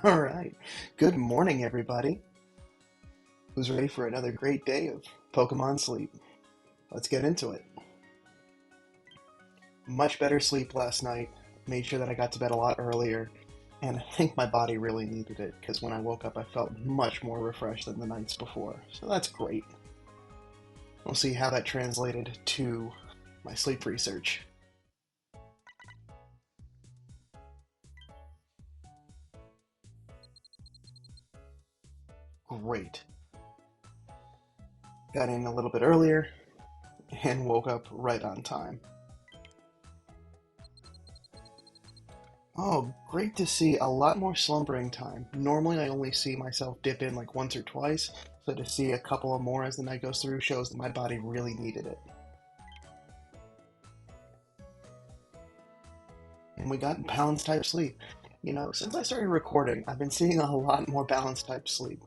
All right. Good morning, everybody. Who's ready for another great day of Pokemon sleep? Let's get into it. Much better sleep last night. Made sure that I got to bed a lot earlier. And I think my body really needed it because when I woke up, I felt much more refreshed than the nights before. So that's great. We'll see how that translated to my sleep research. Great. Got in a little bit earlier and woke up right on time. Oh, great to see a lot more slumbering time. Normally, I only see myself dip in like once or twice, so to see a couple of more as the night goes through shows that my body really needed it. And we got balanced type sleep. Since I started recording, I've been seeing a lot more balanced type sleep.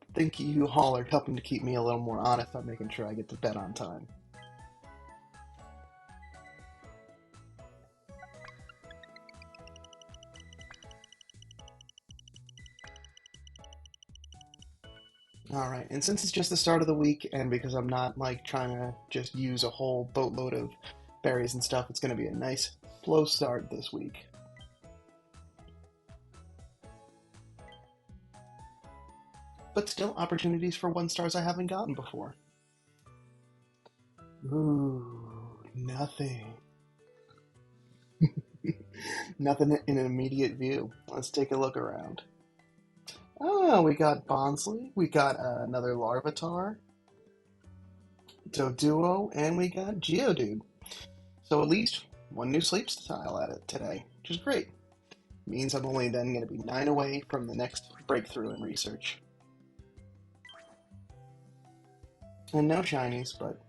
I think you all are helping to keep me a little more honest on making sure I get to bed on time. All right, and since it's just the start of the week, and because I'm not like trying to just use a whole boatload of berries and stuff, it's going to be a nice slow start this week. But still opportunities for 1 stars I haven't gotten before. Ooh, nothing. Nothing in an immediate view. Let's take a look around. Oh, we got Bonsley, we got another Larvitar, Doduo, and we got Geodude. So at least one new sleep style at it today, which is great. Means I'm only then going to be 9 away from the next breakthrough in research. And no shinies, but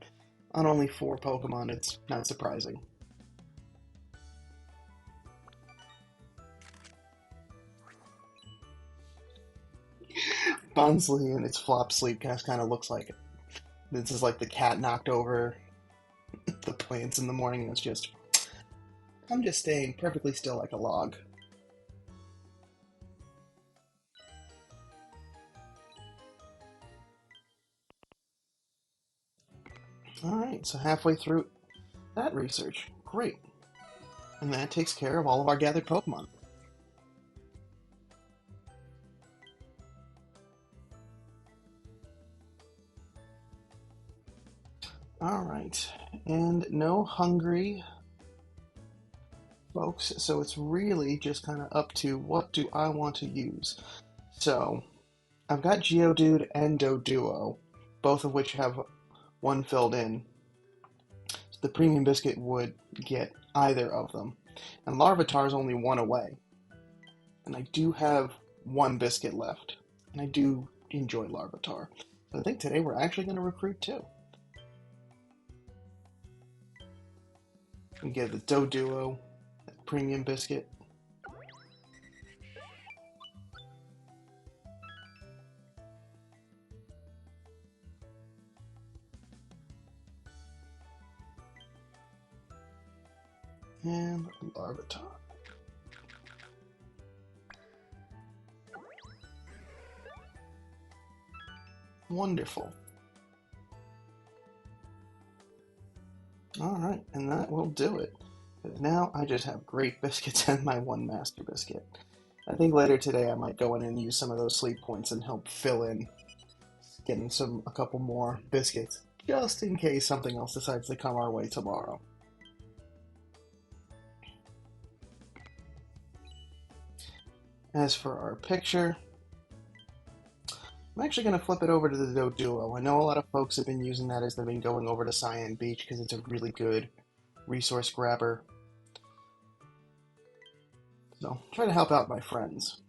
on only 4 Pokemon, it's not surprising. Bonsley in its flop sleep kind of looks like it. This is like the cat knocked over the plants in the morning, and it's just, I'm just staying perfectly still like a log. Alright, so halfway through that research. Great. And that takes care of all of our gathered Pokemon. Alright, and no hungry folks, so it's really just kind of up to what do I want to use. So, I've got Geodude and Doduo, both of which have one filled in. So the Premium Biscuit would get either of them. And Larvitar is only one away. And I do have one biscuit left. And I do enjoy Larvitar. So I think today we're actually going to recruit two. We get the Doduo, Premium Biscuit. And Larvitar. Wonderful. Alright, and that will do it. Because now I just have great biscuits and my one master biscuit. I think later today I might go in and use some of those sleep points and help fill in getting a couple more biscuits, just in case something else decides to come our way tomorrow. As for our picture, I'm actually going to flip it over to the Doduo. I know a lot of folks have been using that as they've been going over to Cyan Beach because it's a really good resource grabber. So, try to help out my friends.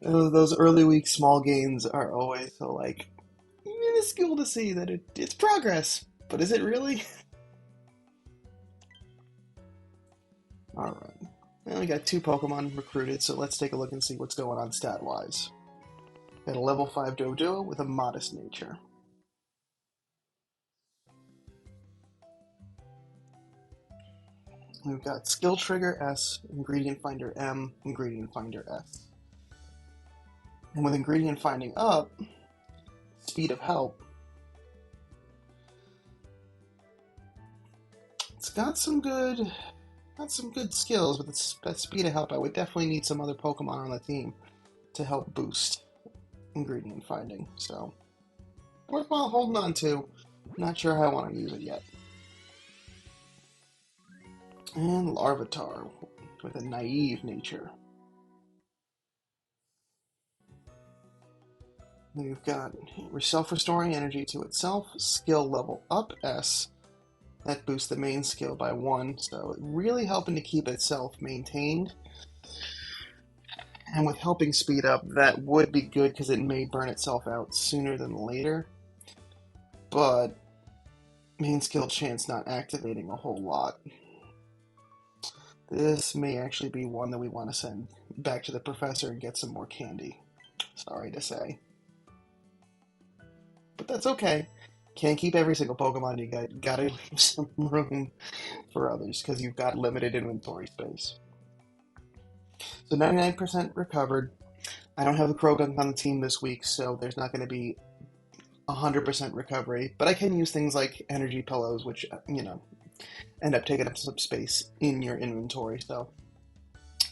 Those early week small gains are always so like minuscule to see that it's progress, but is it really? Alright. Well, we got 2 Pokemon recruited, so let's take a look and see what's going on stat-wise. Got a level 5 Doduo with a modest nature. We've got Skill Trigger S, Ingredient Finder M, Ingredient Finder S. And with Ingredient Finding up, Speed of Help, it's got some good skills, but that Speed of Help, I would definitely need some other Pokemon on the team to help boost Ingredient Finding. So, worthwhile holding on to. Not sure how I want to use it yet. And Larvitar with a naive nature. We've got self-restoring energy to itself, skill level up S. That boosts the main skill by 1, so really helping to keep itself maintained. And with helping speed up, that would be good because it may burn itself out sooner than later. But main skill chance not activating a whole lot. This may actually be one that we want to send back to the professor and get some more candy. Sorry to say. But that's okay. Can't keep every single Pokemon. You gotta leave some room for others because you've got limited inventory space. So 99% recovered. I don't have the Croagunk on the team this week, so there's not going to be 100% recovery. But I can use things like energy pillows, which, end up taking up some space in your inventory. So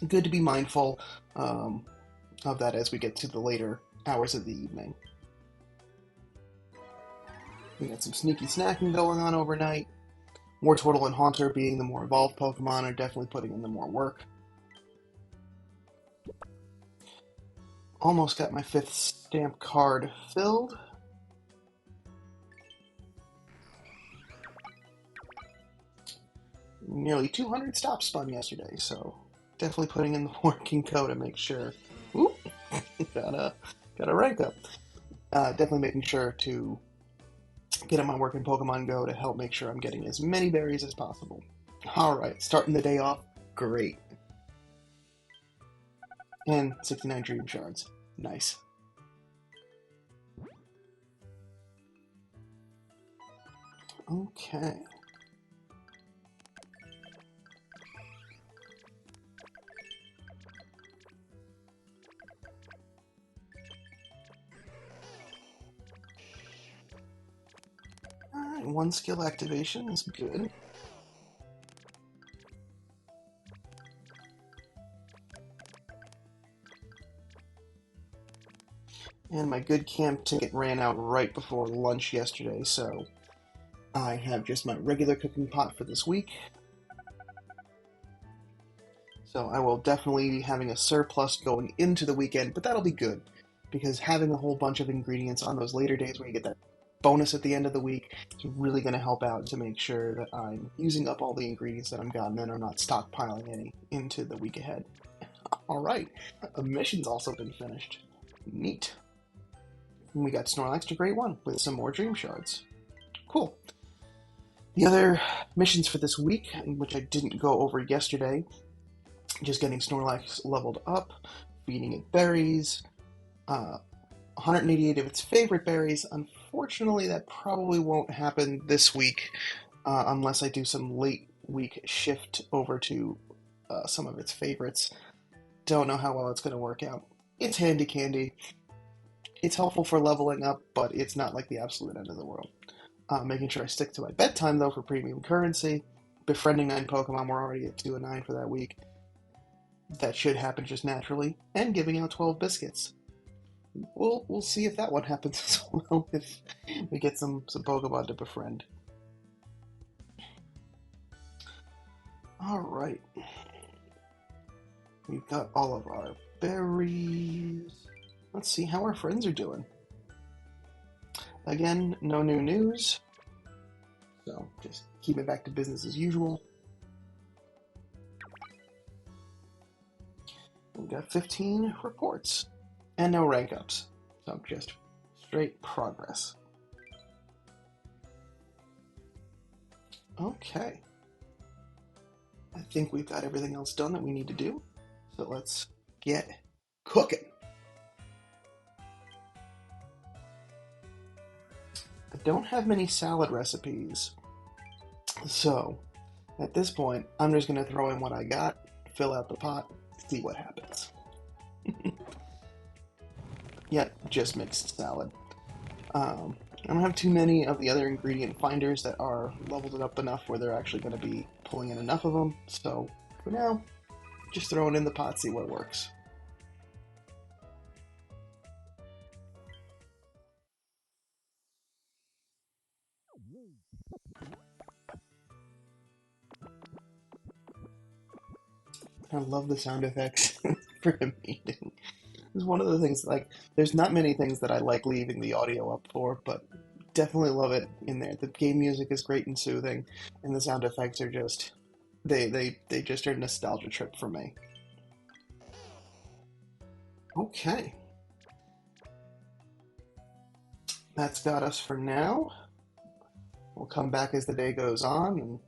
good to be mindful of that as we get to the later hours of the evening. We got some sneaky snacking going on overnight. Wartortle and Haunter, being the more evolved Pokemon, are definitely putting in the more work. Almost got my 5th stamp card filled. Nearly 200 stop spun yesterday, so definitely putting in the working co to make sure. Oop, got a rank up. Definitely making sure to get on my work in Pokemon Go to help make sure I'm getting as many berries as possible. Alright, starting the day off, great. And 69 Dream Shards. Nice. Okay. Alright, 1 skill activation is good. And my good camp ticket ran out right before lunch yesterday, so I have just my regular cooking pot for this week. So I will definitely be having a surplus going into the weekend, but that'll be good, because having a whole bunch of ingredients on those later days where you get that bonus at the end of the week is really going to help out to make sure that I'm using up all the ingredients that I'm gotten and I'm not stockpiling any into the week ahead. Alright, a mission's also been finished. Neat. We got Snorlax to Grade 1 with some more Dream Shards. Cool. The other missions for this week, which I didn't go over yesterday, just getting Snorlax leveled up, feeding it berries, 188 of its favorite berries. Unfortunately, that probably won't happen this week unless I do some late week shift over to some of its favorites. Don't know how well it's going to work out. It's handy candy. It's helpful for leveling up, but it's not like the absolute end of the world. Making sure I stick to my bedtime, though, for premium currency. Befriending 9 Pokemon, we're already at 2 and 9 for that week. That should happen just naturally. And giving out 12 biscuits. We'll see if that one happens as well, if we get some Pokemon to befriend. Alright. We've got all of our berries. Let's see how our friends are doing. Again, no new news. So, just keep it back to business as usual. We've got 15 reports. And no rank ups. So, just straight progress. Okay. I think we've got everything else done that we need to do. So, let's get cooking. I don't have many salad recipes, so At this point, I'm just going to throw in what I got, fill out the pot, see what happens. Yep, just mixed salad. I don't have too many of the other ingredient finders that are leveled up enough where they're actually going to be pulling in enough of them, so for now, just throw it in the pot, see what works. I love the sound effects for him eating. It's one of the things, like, there's not many things that I like leaving the audio up for, but definitely love it in there. The game music is great and soothing, and the sound effects are just, they just are a nostalgia trip for me. Okay, that's got us for now. We'll come back as the day goes on, and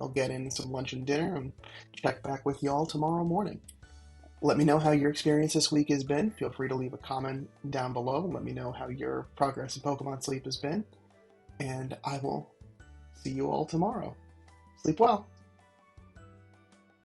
I'll get in some lunch and dinner and check back with y'all tomorrow morning. Let me know how your experience this week has been. Feel free to leave a comment down below. Let me know how your progress in Pokemon Sleep has been. And I will see you all tomorrow. Sleep well.